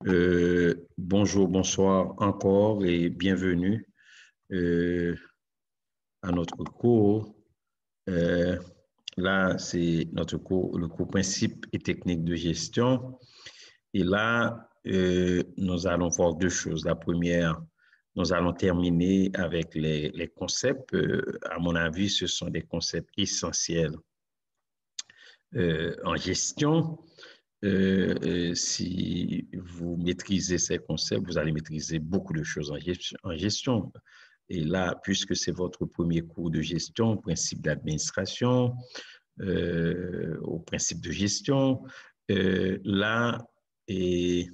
Bonjour, bonsoir encore et bienvenue à notre cours. Euh, Là, c'est notre cours, le cours principe et technique de gestion. Et là, nous allons voir deux choses. La première, nous allons terminer avec les concepts. À mon avis, ce sont des concepts essentiels en gestion. Si vous maîtrisez ces concepts, vous allez maîtriser beaucoup de choses en gestion. Et là, puisque c'est votre premier cours de gestion, principe d'administration, au principe de gestion, là, et,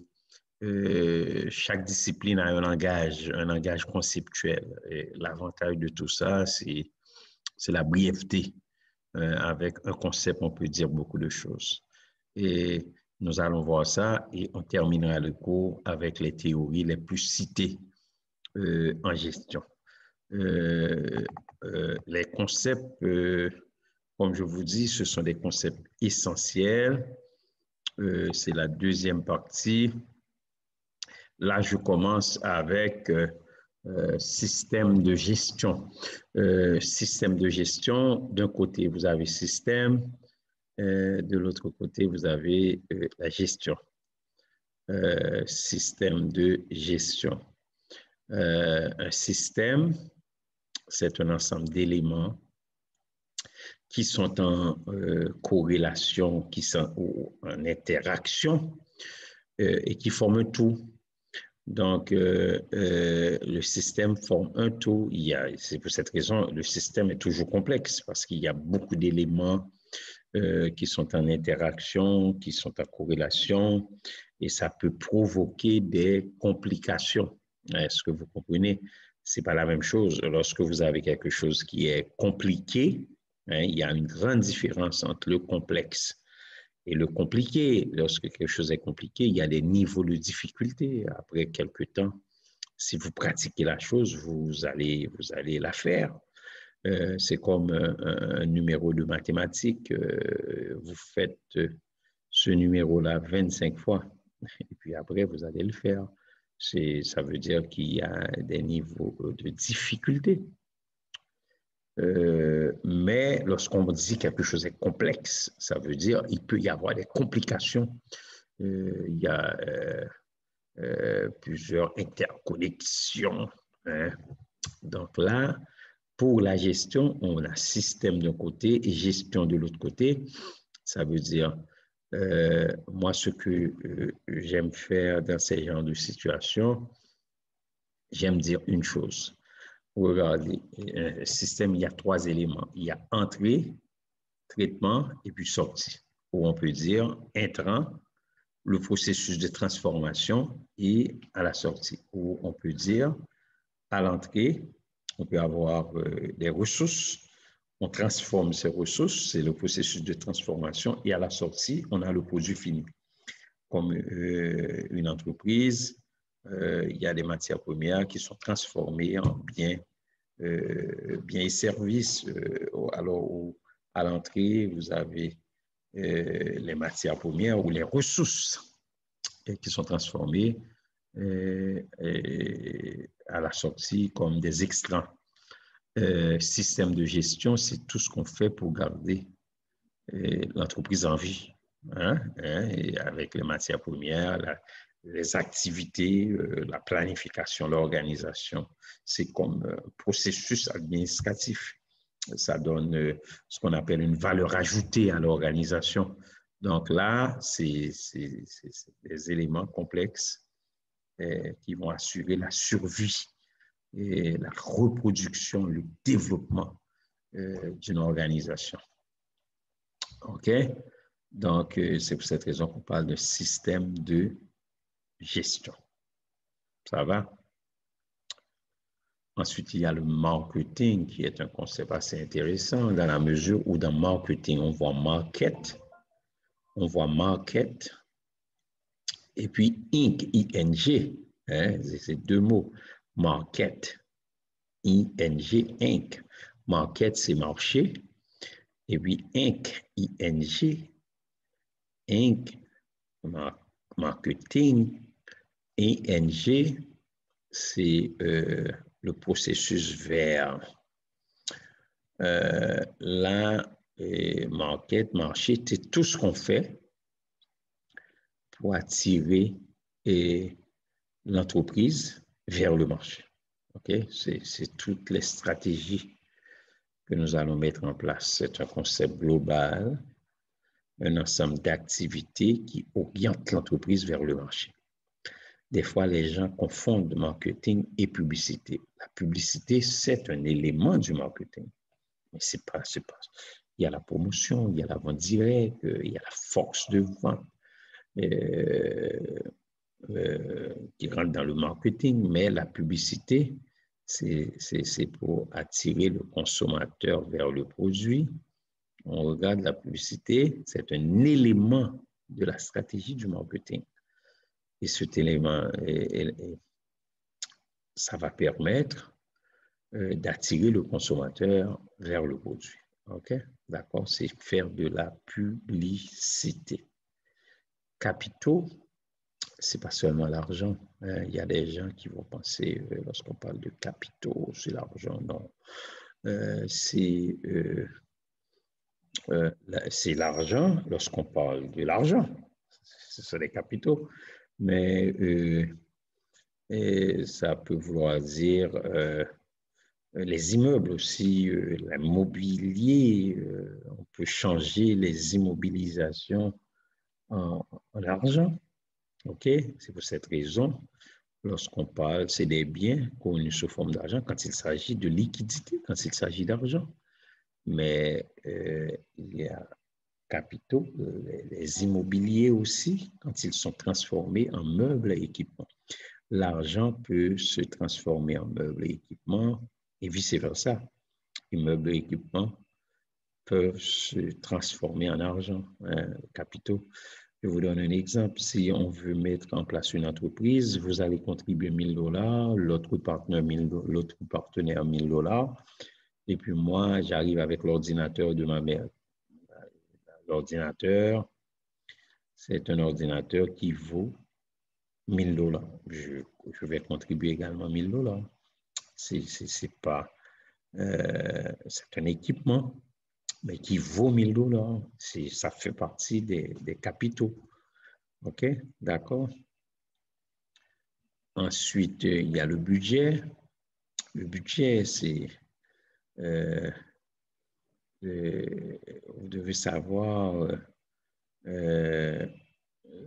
chaque discipline a un langage conceptuel. Et l'avantage de tout ça, c'est la brièveté. Avec un concept, on peut dire beaucoup de choses. Et nous allons voir ça et on terminera le cours avec les théories les plus citées en gestion. Les concepts, comme je vous dis, ce sont des concepts essentiels. C'est la deuxième partie. Là, je commence avec système de gestion. Système de gestion, d'un côté, vous avez système, de l'autre côté, vous avez la gestion. Système de gestion. Un système, c'est un ensemble d'éléments qui sont en corrélation, qui sont en interaction et qui forment un tout. Donc, le système forme un tout. C'est pour cette raison, le système est toujours complexe parce qu'il y a beaucoup d'éléments qui sont en interaction, qui sont en corrélation, et ça peut provoquer des complications. Est-ce que vous comprenez? C'est pas la même chose. Lorsque vous avez quelque chose qui est compliqué, il y a une grande différence entre le complexe et le compliqué. Lorsque quelque chose est compliqué, il y a des niveaux de difficulté. Après quelques temps, si vous pratiquez la chose, vous allez la faire. C'est comme un numéro de mathématiques. Vous faites ce numéro-là 25 fois et puis après, vous allez le faire. Ça veut dire qu'il y a des niveaux de difficulté. Mais lorsqu'on dit quelque chose est complexe, ça veut dire qu'il peut y avoir des complications. Il y a plusieurs interconnexions. Hein. Donc là, pour la gestion, on a système d'un côté et gestion de l'autre côté. Ça veut dire, moi, ce que j'aime faire dans ces genres de situations, j'aime dire une chose. Regardez, un système, il y a trois éléments. Il y a entrée, traitement et puis sortie. Ou on peut dire intrant, le processus de transformation et à la sortie. Ou on peut dire à l'entrée, on peut avoir des ressources, on transforme ces ressources, c'est le processus de transformation, et à la sortie, on a le produit fini. Comme une entreprise, il y a des matières premières qui sont transformées en biens et services. Alors, à l'entrée, vous avez les matières premières ou les ressources qui sont transformées à la sortie comme des extrants. Système de gestion, c'est tout ce qu'on fait pour garder l'entreprise en vie, et avec les matières premières, les activités, la planification, l'organisation. C'est comme un processus administratif. Ça donne ce qu'on appelle une valeur ajoutée à l'organisation. Donc là, c'est des éléments complexes qui vont assurer la survie et la reproduction, le développement d'une organisation. OK? Donc, c'est pour cette raison qu'on parle de système de gestion. Ça va? Ensuite, il y a le marketing qui est un concept assez intéressant dans la mesure où dans marketing, on voit market, et puis Inc, I-N-G, hein, c'est deux mots, market, I-N-G, Inc. Market, c'est marché, et puis Inc, I-N-G, Inc, marketing, ING, c'est le processus vers la marché, c'est tout ce qu'on fait pour attirer l'entreprise vers le marché. Okay? C'est toutes les stratégies que nous allons mettre en place. C'est un concept global, un ensemble d'activités qui orientent l'entreprise vers le marché. Des fois, les gens confondent marketing et publicité. La publicité, c'est un élément du marketing. Mais c'est pas. Il y a la promotion, il y a la vente directe, il y a la force de vente qui rentre dans le marketing, mais la publicité, c'est pour attirer le consommateur vers le produit. On regarde la publicité, c'est un élément de la stratégie du marketing. Et cet élément, ça va permettre d'attirer le consommateur vers le produit. OK? D'accord? C'est faire de la publicité. Capitaux, c'est pas seulement l'argent. Il y a des gens qui vont penser, lorsqu'on parle de capitaux, c'est l'argent. Non. C'est l'argent lorsqu'on parle de l'argent. Ce sont les capitaux. Mais ça peut vouloir dire les immeubles aussi, l'immobilier. On peut changer les immobilisations en argent. OK? C'est pour cette raison, lorsqu'on parle, c'est des biens connus sous forme d'argent quand il s'agit de liquidité, quand il s'agit d'argent. Mais il y a capitaux, les immobiliers aussi, quand ils sont transformés en meubles et équipements. L'argent peut se transformer en meubles et équipements et vice-versa. Immeubles et équipements peuvent se transformer en argent, capitaux. Je vous donne un exemple. Si on veut mettre en place une entreprise, vous allez contribuer $1000, l'autre partenaire $1000, et puis moi, j'arrive avec l'ordinateur de ma mère. L'ordinateur, c'est un ordinateur qui vaut $1000. Je vais contribuer également $1000. C'est pas, c'est un équipement, mais qui vaut $1000. Ça fait partie des capitaux. OK? D'accord? Ensuite, il y a le budget. Le budget, c'est... vous devez savoir,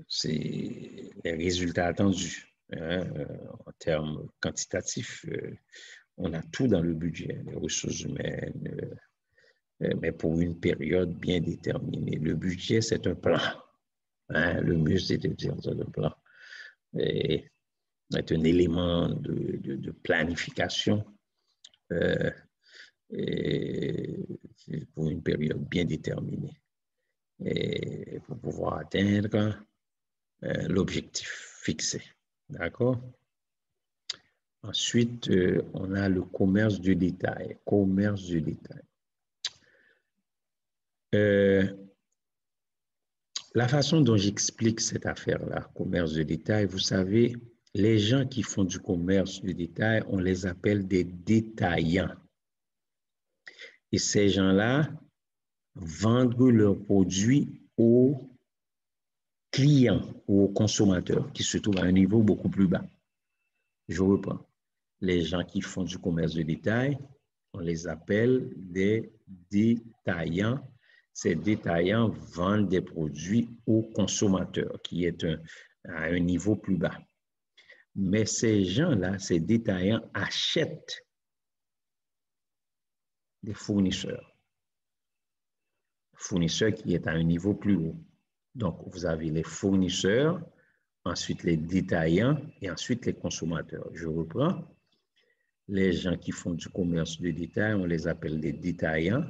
c'est les résultats attendus. Hein, en termes quantitatifs, on a tout dans le budget, les ressources humaines, mais pour une période bien déterminée. Le budget, c'est un plan. Hein, le mieux, c'est de dire c'est un plan. Et c'est un élément de planification et pour une période bien déterminée et pour pouvoir atteindre l'objectif fixé. D'accord? Ensuite, on a le commerce de détail. Commerce de détail. La façon dont j'explique cette affaire-là, commerce de détail, vous savez, les gens qui font du commerce de détail, on les appelle des détaillants. Et ces gens-là vendent leurs produits aux clients ou aux consommateurs qui se trouvent à un niveau beaucoup plus bas. Je reprends. Les gens qui font du commerce de détail, on les appelle des détaillants. Ces détaillants vendent des produits aux consommateurs qui est à un niveau plus bas. Mais ces gens-là, ces détaillants achètent des fournisseurs. Fournisseurs qui est à un niveau plus haut. Donc, vous avez les fournisseurs, ensuite les détaillants et ensuite les consommateurs. Je reprends. Les gens qui font du commerce de détail, on les appelle des détaillants.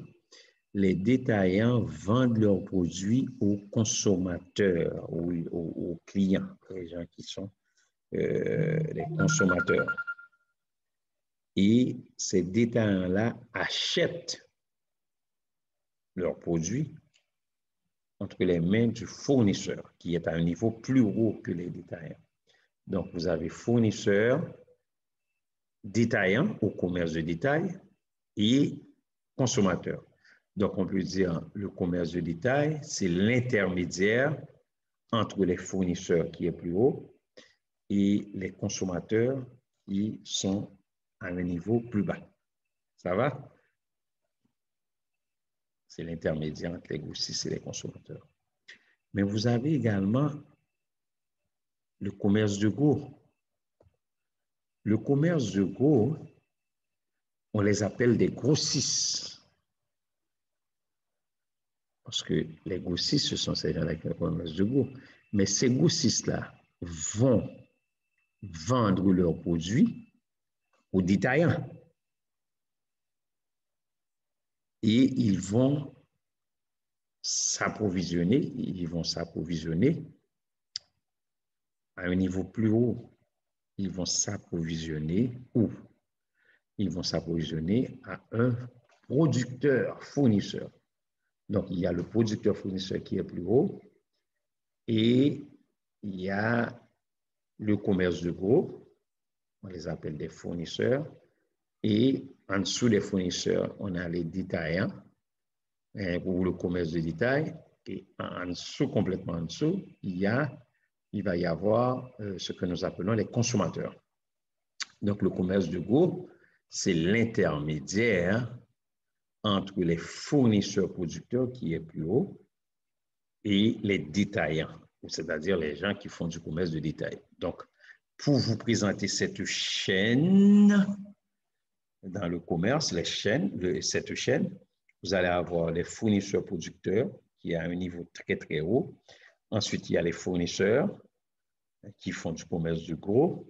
Les détaillants vendent leurs produits aux consommateurs, aux clients, les gens qui sont les consommateurs. Et ces détaillants-là achètent leurs produits entre les mains du fournisseur, qui est à un niveau plus haut que les détaillants. Donc, vous avez fournisseur, détaillant au commerce de détail et consommateur. Donc, on peut dire le commerce de détail, c'est l'intermédiaire entre les fournisseurs qui est plus haut et les consommateurs qui sont à un niveau plus bas. Ça va? C'est l'intermédiaire entre les grossistes et les consommateurs. Mais vous avez également le commerce de gros. Le commerce de gros, on les appelle des grossistes. Parce que les grossistes, ce sont ces gens-là qui ont le commerce de gros. Mais ces grossistes-là vont vendre leurs produits aux détaillants. Et ils vont s'approvisionner à un niveau plus haut. Ils vont s'approvisionner où? Ils vont s'approvisionner à un producteur-fournisseur. Donc, il y a le producteur-fournisseur qui est plus haut et il y a le commerce de gros, on les appelle des fournisseurs, et en dessous des fournisseurs, on a les détaillants ou le commerce de détail, et en dessous, complètement en dessous, il va y avoir ce que nous appelons les consommateurs. Donc, le commerce de gros, c'est l'intermédiaire entre les fournisseurs producteurs qui est plus haut et les détaillants, c'est-à-dire les gens qui font du commerce de détail. Donc, pour vous présenter cette chaîne dans le commerce, cette chaîne, vous allez avoir les fournisseurs producteurs qui est à un niveau très, très haut. Ensuite, il y a les fournisseurs qui font du commerce de gros.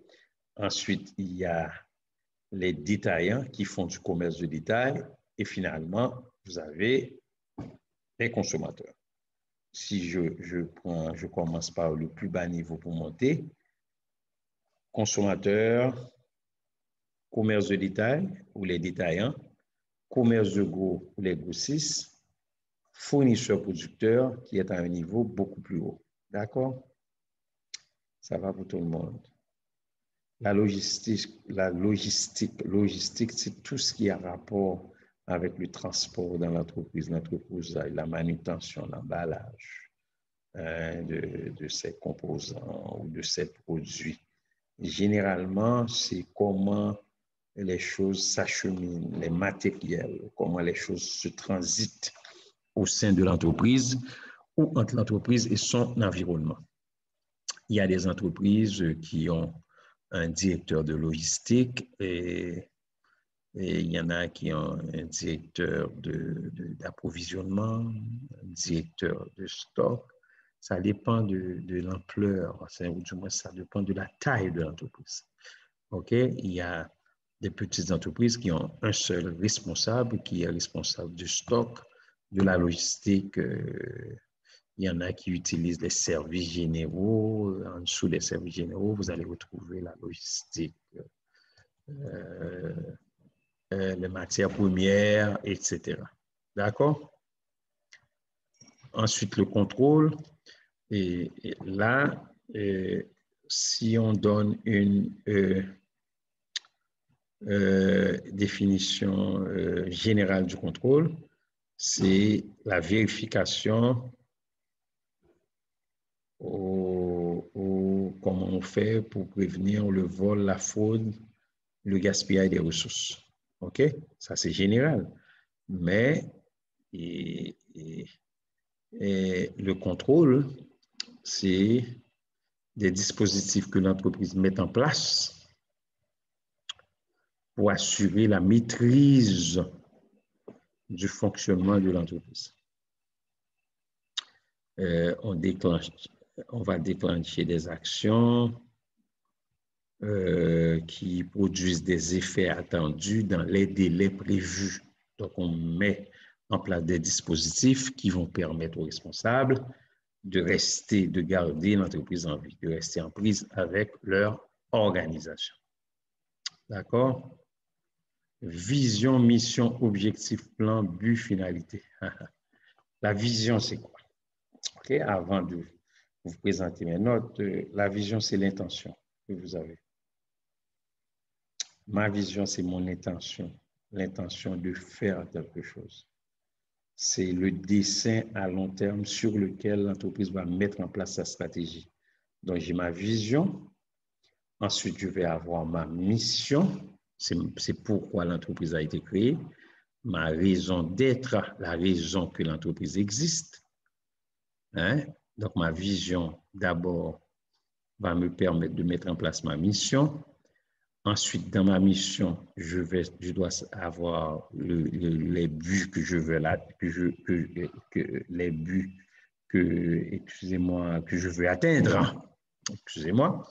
Ensuite, il y a les détaillants qui font du commerce de détail. Et finalement, vous avez les consommateurs. Si je commence par le plus bas niveau pour monter, consommateurs, commerce de détail ou les détaillants, commerce de gros ou les grossistes, fournisseurs producteurs qui est à un niveau beaucoup plus haut. D'accord? Ça va pour tout le monde. La logistique, c'est tout ce qui a rapport avec le transport dans l'entreprise, la manutention, l'emballage de ces composants ou de ces produits. Généralement, c'est comment les choses s'acheminent, les matériels, comment les choses se transitent au sein de l'entreprise ou entre l'entreprise et son environnement. Il y a des entreprises qui ont un directeur de logistique et il y en a qui ont un directeur d'approvisionnement, un directeur de stock. Ça dépend de l'ampleur, ou du moins ça dépend de la taille de l'entreprise. OK? Il y a des petites entreprises qui ont un seul responsable qui est responsable du stock, de la logistique. Il y en a qui utilisent les services généraux. En dessous des services généraux, vous allez retrouver la logistique, les matières premières, etc. D'accord? Ensuite, le contrôle. Et là, si on donne une définition générale du contrôle, c'est la vérification ou comment on fait pour prévenir le vol, la fraude, le gaspillage des ressources. OK? Ça, c'est général. Mais le contrôle, c'est des dispositifs que l'entreprise met en place pour assurer la maîtrise du fonctionnement de l'entreprise. On va déclencher des actions qui produisent des effets attendus dans les délais prévus. Donc, on met en place des dispositifs qui vont permettre aux responsables de garder l'entreprise en vie, de rester en prise avec leur organisation. D'accord? Vision, mission, objectif, plan, but, finalité. La vision, c'est quoi? Okay? Avant de vous présenter mes notes, la vision, c'est l'intention. que vous avez. Ma vision, c'est mon intention, l'intention de faire quelque chose. C'est le dessin à long terme sur lequel l'entreprise va mettre en place sa stratégie. Donc, j'ai ma vision. Ensuite, je vais avoir ma mission. C'est pourquoi l'entreprise a été créée. Ma raison d'être, la raison que l'entreprise existe. Hein? Donc, ma vision, d'abord, va me permettre de mettre en place ma mission. Ensuite, dans ma mission, je dois avoir les buts que je veux là, les buts excusez-moi, que je veux atteindre. Excusez-moi.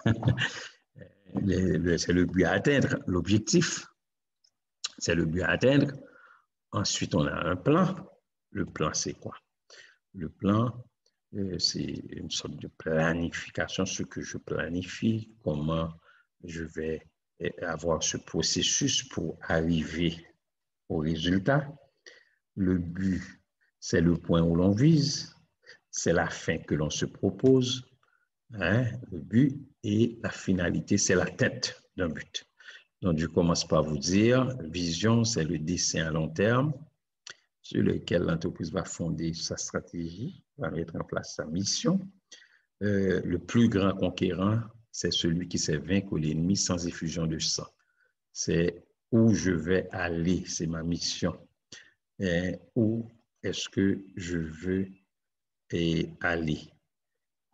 C'est le but à atteindre, l'objectif. C'est le but à atteindre. Ensuite, on a un plan. Le plan, c'est quoi? Le plan, c'est une sorte de planification, ce que je planifie, comment je vais avoir ce processus pour arriver au résultat. Le but, c'est le point où l'on vise, c'est la fin que l'on se propose, hein, le but, et la finalité, c'est l'atteinte d'un but. Donc, je commence par vous dire, vision, c'est le dessin à long terme sur lequel l'entreprise va fonder sa stratégie, va mettre en place sa mission. Le plus grand conquérant, c'est celui qui sait vaincre l'ennemi sans effusion de sang. C'est où je vais aller, c'est ma mission. Et où est-ce que je veux aller?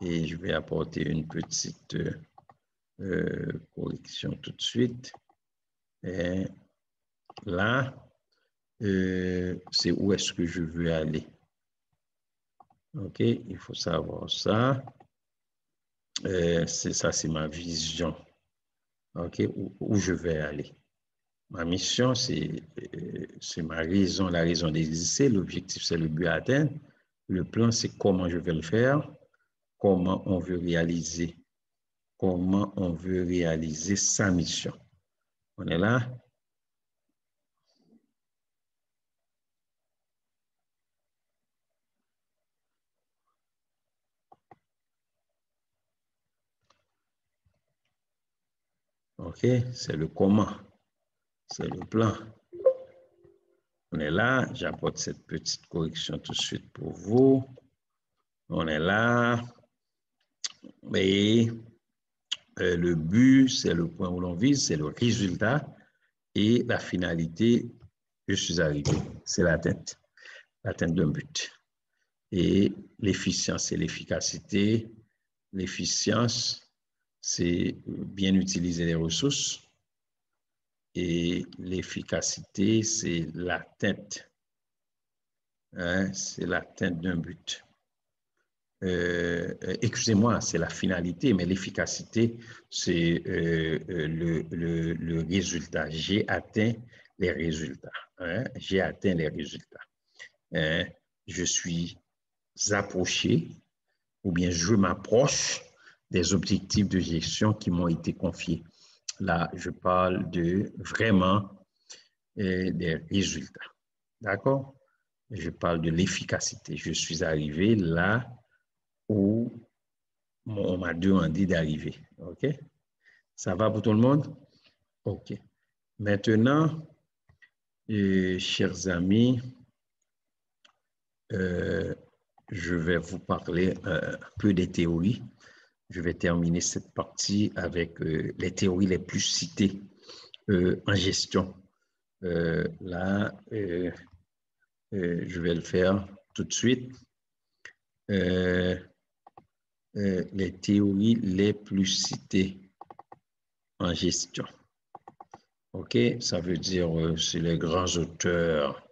Et je vais apporter une petite correction tout de suite. Et là, c'est où est-ce que je veux aller. OK, il faut savoir ça. C'est ça, c'est ma vision. OK, où je vais aller. Ma mission, c'est ma raison, la raison d'exister. L'objectif, c'est le but à atteindre. Le plan, c'est comment je vais le faire, comment on veut réaliser sa mission. On est là? OK, c'est le comment, c'est le plan. On est là, j'apporte cette petite correction tout de suite pour vous. On est là. Et le but, c'est le point où l'on vise, c'est le résultat. Et la finalité, je suis arrivé, c'est l'atteinte d'un but. Et l'efficience, c'est l'efficacité. L'efficience, c'est bien utiliser les ressources. Et l'efficacité, c'est l'atteinte. Hein, c'est l'atteinte d'un but. Excusez-moi, c'est la finalité, mais l'efficacité, c'est le résultat. J'ai atteint les résultats. Hein? J'ai atteint les résultats. Hein? Je suis approché ou bien je m'approche des objectifs de gestion qui m'ont été confiés. Là, je parle de vraiment des résultats. D'accord? Je parle de l'efficacité. Je suis arrivé là où on m'a demandé d'arriver. OK? Ça va pour tout le monde? OK. Maintenant, chers amis, je vais vous parler un peu des théories. Je vais terminer cette partie avec les théories les plus citées en gestion. Là, je vais le faire tout de suite. Les théories les plus citées en gestion. OK, ça veut dire c'est les grands auteurs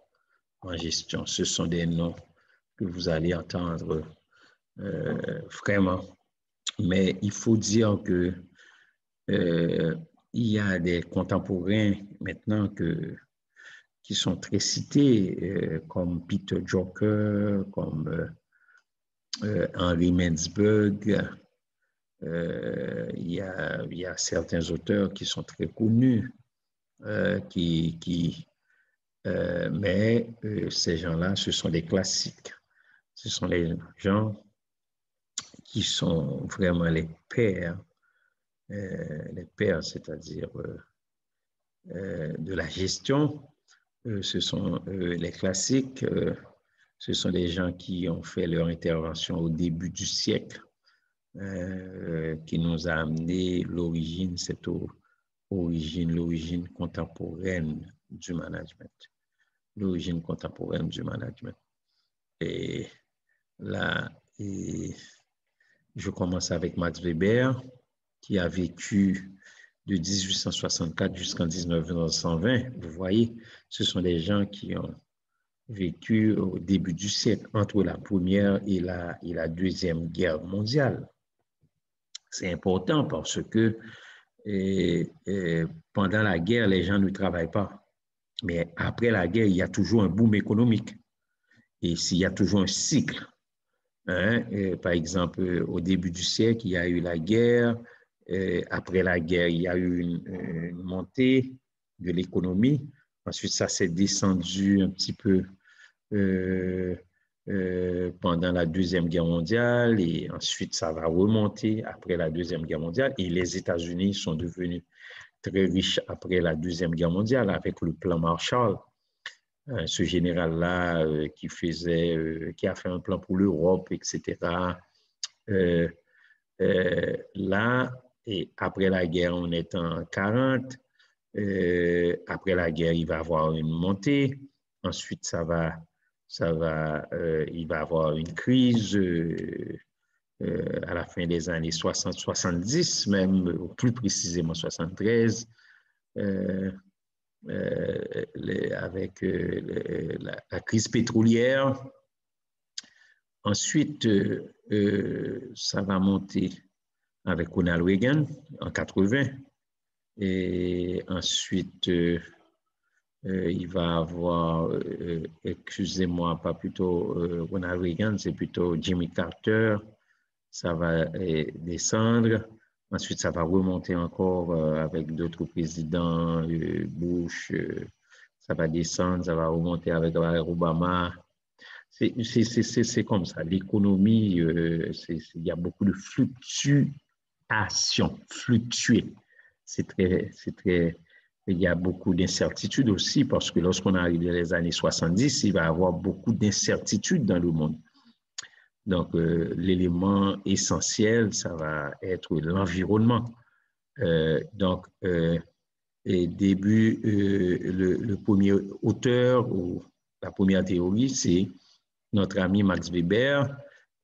en gestion. Ce sont des noms que vous allez entendre vraiment. Mais il faut dire que il y a des contemporains maintenant qui sont très cités, comme Peter Drucker, comme Henry Mintzberg. Il y a certains auteurs qui sont très connus, mais ces gens-là, ce sont des classiques. Ce sont les gens qui sont vraiment les pères les pères, c'est-à-dire de la gestion. Ce sont les classiques. Ce sont des gens qui ont fait leur intervention au début du siècle, qui nous a amené l'origine, l'origine contemporaine du management. L'origine contemporaine du management. Et là, je commence avec Max Weber, qui a vécu de 1864 jusqu'en 1920. Vous voyez, ce sont des gens qui ont vécu au début du siècle, entre la Première et la Deuxième Guerre mondiale. C'est important parce que pendant la guerre, les gens ne travaillent pas. Mais après la guerre, il y a toujours un boom économique. Et s'il y a toujours un cycle, hein, par exemple, au début du siècle, il y a eu la guerre. Après la guerre, il y a eu une montée de l'économie. Ensuite, ça s'est descendu un petit peu pendant la Deuxième Guerre mondiale et ensuite, ça va remonter après la Deuxième Guerre mondiale. Et les États-Unis sont devenus très riches après la Deuxième Guerre mondiale avec le plan Marshall. Ce général-là qui a fait un plan pour l'Europe, etc. Là, et après la guerre, on est en 40. Après la guerre, il va y avoir une montée. Ensuite, il va y avoir une crise à la fin des années 60, 70, même plus précisément 73. Avec la crise pétrolière. Ensuite, ça va monter avec Ronald Reagan en 80. Et ensuite, il va avoir, excusez-moi, pas plutôt Ronald Reagan, c'est plutôt Jimmy Carter. Ça va descendre. Ensuite, ça va remonter encore avec d'autres présidents, Bush, ça va descendre, ça va remonter avec Barack Obama. C'est comme ça. L'économie, il y a beaucoup de fluctuations, fluctuer. Il y a beaucoup d'incertitudes aussi parce que lorsqu'on arrive dans les années 70, il va y avoir beaucoup d'incertitudes dans le monde. Donc, l'élément essentiel, ça va être l'environnement. Et le premier auteur ou la première théorie, c'est notre ami Max Weber,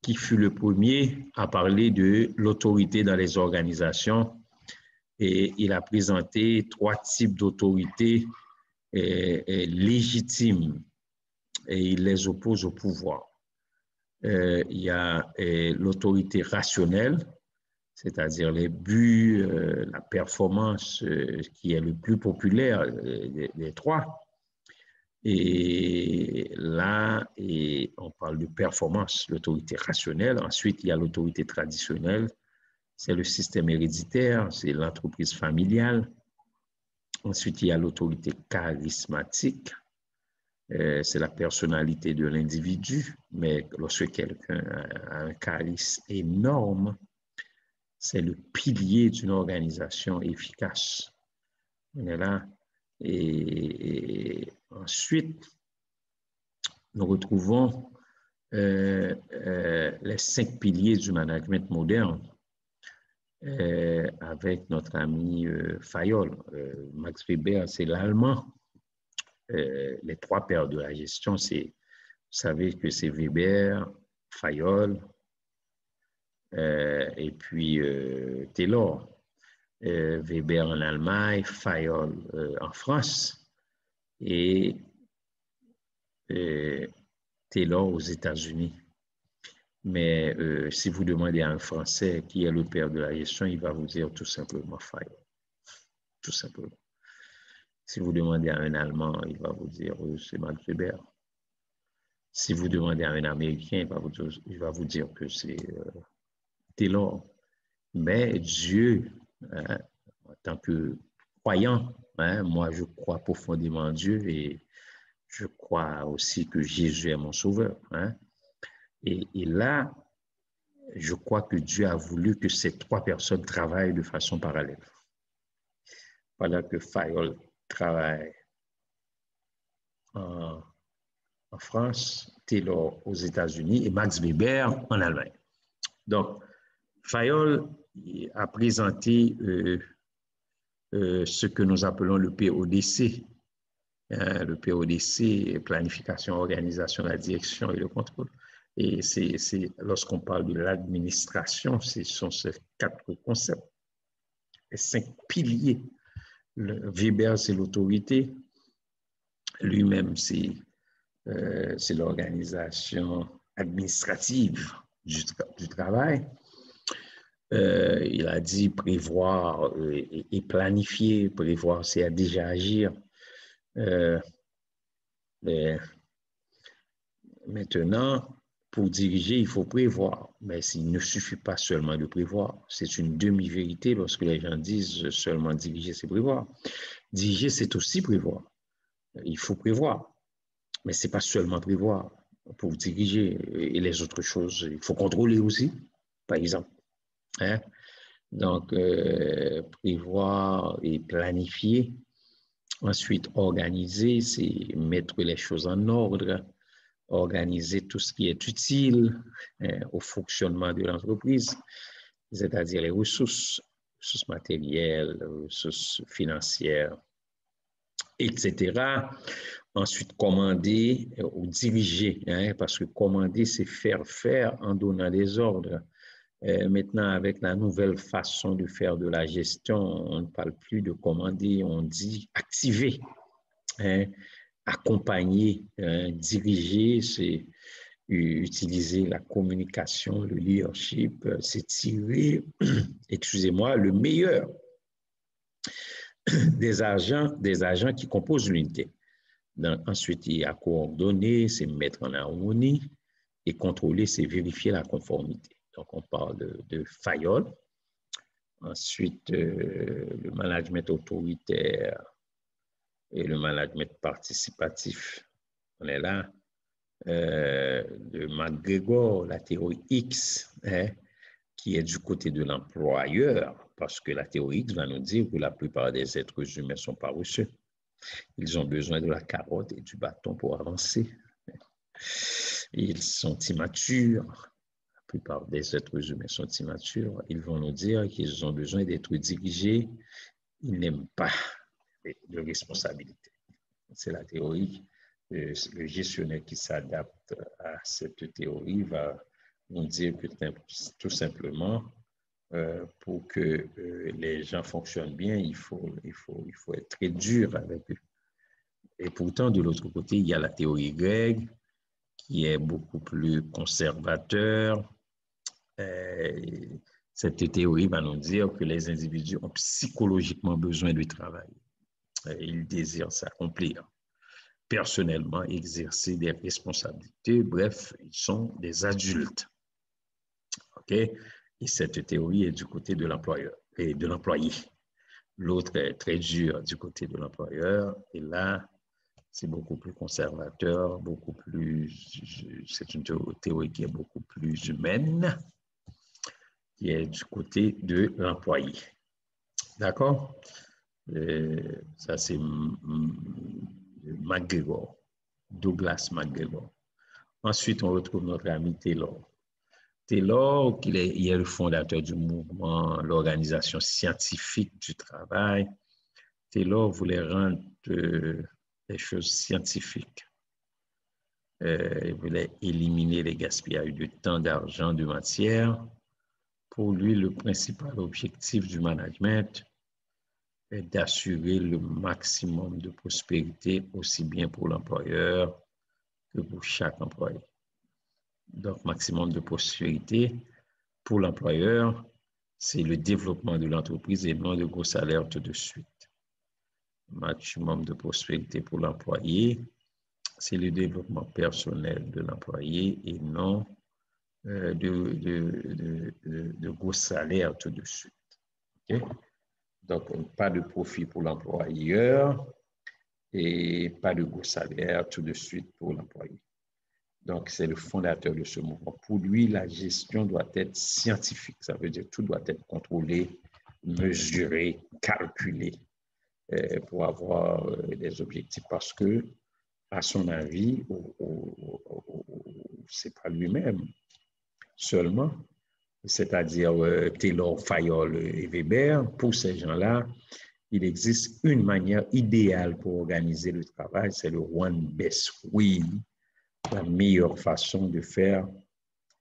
qui fut le premier à parler de l'autorité dans les organisations. Et il a présenté 3 types d'autorité légitimes et il les oppose au pouvoir. Il y a l'autorité rationnelle, c'est-à-dire les buts, la performance qui est le plus populaire des 3. Et là, on parle de performance, l'autorité rationnelle. Ensuite, il y a l'autorité traditionnelle, c'est le système héréditaire, c'est l'entreprise familiale. Ensuite, il y a l'autorité charismatique, c'est la personnalité de l'individu, mais lorsque quelqu'un a un charisme énorme, c'est le pilier d'une organisation efficace. On est là. Et ensuite, nous retrouvons les 5 piliers du management moderne avec notre ami Fayol. Max Weber, c'est l'allemand. Les 3 pères de la gestion, vous savez que c'est Weber, Fayol et puis Taylor. Weber en Allemagne, Fayol en France et Taylor aux États-Unis. Mais si vous demandez à un Français qui est le père de la gestion, il va vous dire tout simplement Fayol. Tout simplement. Si vous demandez à un Allemand, il va vous dire c'est Max Weber. Si vous demandez à un Américain, il va vous dire que c'est Taylor. Mais Dieu, hein, en tant que croyant, hein, moi je crois profondément en Dieu et je crois aussi que Jésus est mon sauveur. Hein. Et là, je crois que Dieu a voulu que ces 3 personnes travaillent de façon parallèle. Pendant que Fayol travaille en France, Taylor aux États-Unis et Max Weber en Allemagne. Donc, Fayol a présenté ce que nous appelons le PODC. Le PODC, planification, organisation, la direction et le contrôle. Et c'est lorsqu'on parle de l'administration, ce sont ces 4 concepts, les 5 piliers. Weber, c'est l'autorité. Lui-même, c'est l'organisation administrative du travail. Il a dit prévoir et planifier. Prévoir, c'est déjà agir. Maintenant, pour diriger, il faut prévoir. Mais il ne suffit pas seulement de prévoir. C'est une demi-vérité lorsque les gens disent seulement diriger, c'est prévoir. Diriger, c'est aussi prévoir. Il faut prévoir. Mais ce n'est pas seulement prévoir pour diriger. Et les autres choses, il faut contrôler aussi, par exemple. Hein? Donc, prévoir et planifier. Ensuite, organiser, c'est mettre les choses en ordre. Organiser tout ce qui est utile au fonctionnement de l'entreprise, c'est-à-dire les ressources matérielles, les ressources financières, etc. Ensuite, commander ou diriger, parce que commander, c'est faire en donnant des ordres. Maintenant, avec la nouvelle façon de faire de la gestion, on ne parle plus de commander, on dit activer. Accompagner, diriger, c'est utiliser la communication, le leadership, c'est tirer, excusez-moi, le meilleur des agents qui composent l'unité. Ensuite, il y a coordonner, c'est mettre en harmonie, et contrôler, c'est vérifier la conformité. Donc, on parle de Fayol. Ensuite, le management autoritaire et le management participatif. On est là. De McGregor, la théorie X, qui est du côté de l'employeur, parce que la théorie X va nous dire que la plupart des êtres humains sont paresseux. Ils ont besoin de la carotte et du bâton pour avancer. Ils sont immatures. La plupart des êtres humains sont immatures. Ils vont nous dire qu'ils ont besoin d'être dirigés. Ils n'aiment pas de responsabilité. C'est la théorie. Le gestionnaire qui s'adapte à cette théorie va nous dire que tout simplement, pour que les gens fonctionnent bien, il faut être très dur avec eux. Et pourtant, de l'autre côté, il y a la théorie grecque qui est beaucoup plus conservateur. Cette théorie va nous dire que les individus ont psychologiquement besoin de travail. Ils désirent s'accomplir personnellement, exercer des responsabilités. Bref, ils sont des adultes. OK? Et cette théorie est du côté de l'employeur et de l'employé. L'autre est très dur du côté de l'employeur. Et là, c'est beaucoup plus conservateur, beaucoup plus... C'est une théorie qui est beaucoup plus humaine, qui est du côté de l'employé. D'accord? Ça, c'est McGregor, Douglas McGregor. Ensuite, on retrouve notre ami Taylor. Taylor, il est le fondateur du mouvement, l'organisation scientifique du travail. Taylor voulait rendre les choses scientifiques. Il voulait éliminer les gaspillages de temps, d'argent, de matière. Pour lui, le principal objectif du management est d'assurer le maximum de prospérité, aussi bien pour l'employeur que pour chaque employé. Donc, maximum de prospérité pour l'employeur, c'est le développement de l'entreprise et non de gros salaires tout de suite. Maximum de prospérité pour l'employé, c'est le développement personnel de l'employé et non de gros salaires tout de suite. Okay? Donc, pas de profit pour l'employeur et pas de gros salaire tout de suite pour l'employé. Donc, c'est le fondateur de ce mouvement. Pour lui, la gestion doit être scientifique. Ça veut dire que tout doit être contrôlé, mesuré, calculé pour avoir des objectifs. Parce que, à son avis, c'est pas lui-même seulement, c'est-à-dire Taylor, Fayol et Weber. Pour ces gens-là, il existe une manière idéale pour organiser le travail, c'est le one best way, la meilleure façon de faire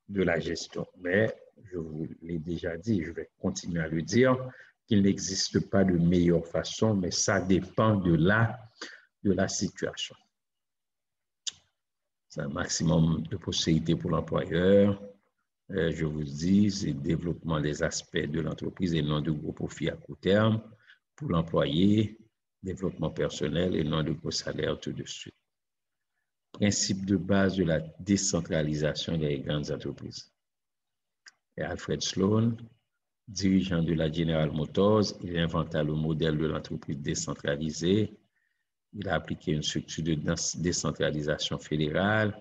de la gestion. Mais je vous l'ai déjà dit, je vais continuer à le dire, qu'il n'existe pas de meilleure façon, mais ça dépend de la situation. C'est un maximum de possibilités pour l'employeur. Je vous dis, c'est le développement des aspects de l'entreprise et non de gros profits à court terme. Pour l'employé, développement personnel et non de gros salaires tout de suite. Principe de base de la décentralisation des grandes entreprises. Et Alfred Sloan, dirigeant de la General Motors, il inventa le modèle de l'entreprise décentralisée. Il a appliqué une structure de décentralisation fédérale.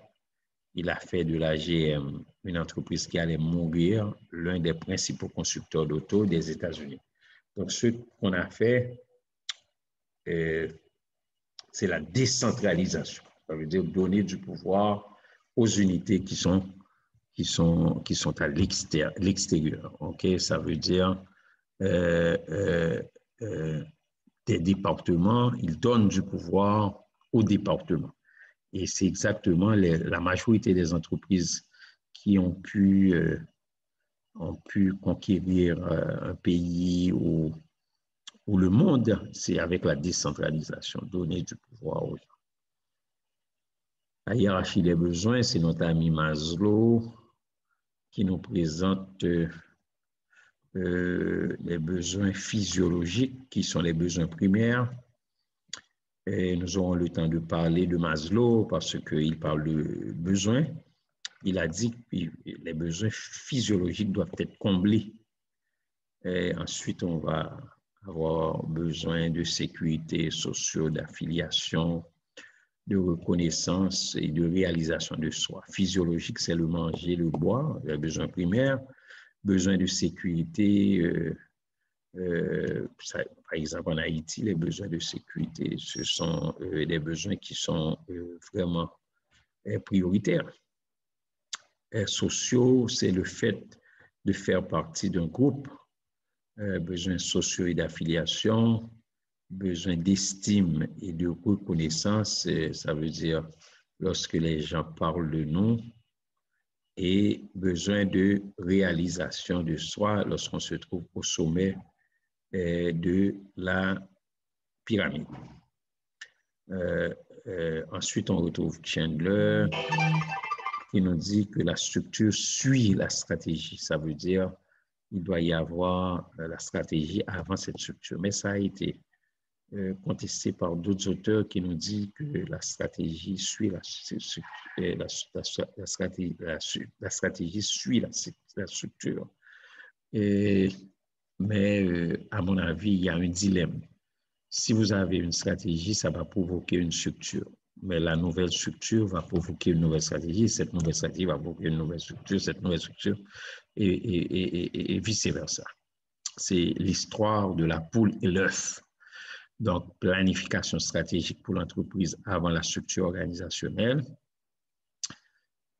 Il a fait de la GM une entreprise qui allait mourir, l'un des principaux constructeurs d'auto des États-Unis. Donc, ce qu'on a fait, c'est la décentralisation. Ça veut dire donner du pouvoir aux unités qui sont à l'extérieur. Okay? Ça veut dire des départements, ils donnent du pouvoir aux départements. Et c'est exactement la majorité des entreprises qui ont pu conquérir un pays ou le monde, c'est avec la décentralisation, donner du pouvoir aux gens. La hiérarchie des besoins, c'est notre ami Maslow qui nous présente les besoins physiologiques qui sont les besoins primaires. Et nous aurons le temps de parler de Maslow parce qu'il parle de besoins. Il a dit que les besoins physiologiques doivent être comblés. Et ensuite, on va avoir besoin de sécurité sociale, d'affiliation, de reconnaissance et de réalisation de soi. Physiologique, c'est le manger, le boire, les besoins primaires. Besoin de sécurité, par exemple en Haïti, les besoins de sécurité, ce sont des besoins qui sont vraiment prioritaires. Sociaux, c'est le fait de faire partie d'un groupe, besoins sociaux et d'affiliation, besoin d'estime et de reconnaissance, ça veut dire lorsque les gens parlent de nous, et besoin de réalisation de soi lorsqu'on se trouve au sommet de la pyramide. Ensuite, on retrouve Chandler qui nous dit que la structure suit la stratégie. Ça veut dire qu'il doit y avoir la stratégie avant cette structure. Mais ça a été contesté par d'autres auteurs qui nous disent que la stratégie suit la stratégie suit la structure. Mais à mon avis, il y a un dilemme. Si vous avez une stratégie, ça va provoquer une structure. Mais la nouvelle structure va provoquer une nouvelle stratégie. Cette nouvelle stratégie va provoquer une nouvelle structure, cette nouvelle structure, et vice-versa. C'est l'histoire de la poule et l'œuf. Donc, planification stratégique pour l'entreprise avant la structure organisationnelle.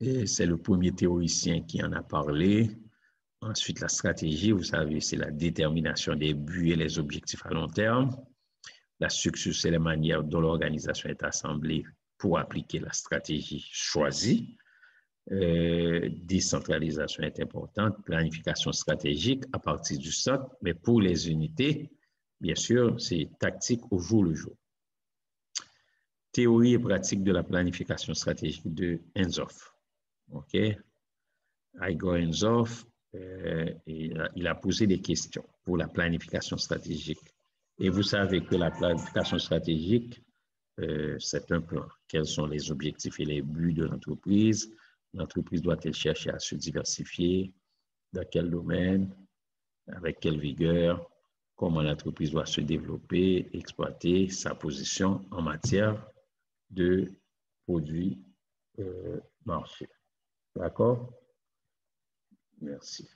Et c'est le premier théoricien qui en a parlé. Ensuite, la stratégie, vous savez, c'est la détermination des buts et les objectifs à long terme. La structure, c'est la manière dont l'organisation est assemblée pour appliquer la stratégie choisie. Décentralisation est importante. Planification stratégique à partir du centre, mais pour les unités, bien sûr, c'est tactique au jour le jour. Théorie et pratique de la planification stratégique de Henzoff. OK? Igor Henzoff, il a posé des questions pour la planification stratégique. Et vous savez que la planification stratégique, c'est un plan. Quels sont les objectifs et les buts de l'entreprise? L'entreprise doit-elle chercher à se diversifier? Dans quel domaine? Avec quelle vigueur? Comment l'entreprise doit se développer, exploiter sa position en matière de produits marcher. D'accord? Merci.